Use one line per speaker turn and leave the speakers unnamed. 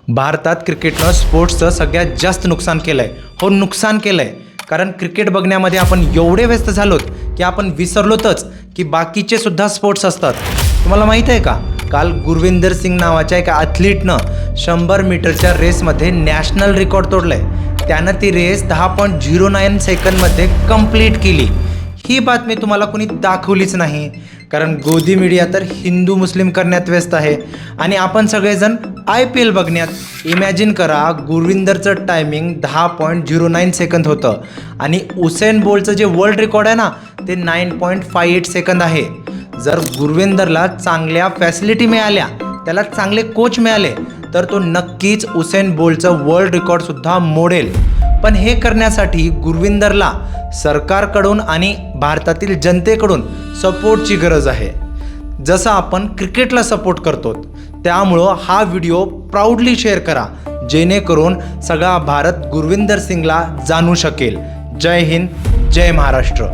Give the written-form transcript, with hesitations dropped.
भारतात क्रिकेटनं स्पोर्ट्सचं सगळ्यात जास्त नुकसान केलं आहे. हो, नुकसान केलं आहे. कारण क्रिकेट बघण्यामध्ये आपण एवढे व्यस्त झालोत की आपण विसरलोतच की बाकीचे सुद्धा स्पोर्ट्स असतात. तुम्हाला माहीत आहे का, काल गुरविंदर सिंग नावाच्या एका ॲथलीटनं 100 मीटरच्या रेसमध्ये नॅशनल रेकॉर्ड तोडलं आहे. त्यानं ती रेस 10.09 सेकंदमध्ये कंप्लीट केली. ही बातमी तुम्हाला कोणी दाखवलीच नाही, कारण गोदी मीडिया तर हिंदू मुस्लिम करण्यात व्यस्त आहे आणि आपण सगळेजण IPL बघण्यात. इमॅजिन करा, गुरविंदरचं टायमिंग 10.09 सेकंद होतं आणि उसेन बोल्टचं जे वर्ल्ड रेकॉर्ड आहे ना, ते 9.58 सेकंद आहे. जर गुरविंदरला चांगल्या फॅसिलिटी मिळाल्या, त्याला चांगले कोच मिळाले, तर तो नक्कीच उसेन बोल्टचं वर्ल्ड रेकॉर्डसुद्धा मोडेल. पण हे करण्यासाठी गुरविंदरला सरकारकडून आणि भारतातील जनतेकडून सपोर्टची गरज आहे, जसं आपण क्रिकेटला सपोर्ट करतो. त्यामुळं हा व्हिडिओ प्राऊडली शेअर करा, जेणेकरून सगळा भारत गुरविंदर सिंगला जाणू शकेल. जय हिंद, जय महाराष्ट्र.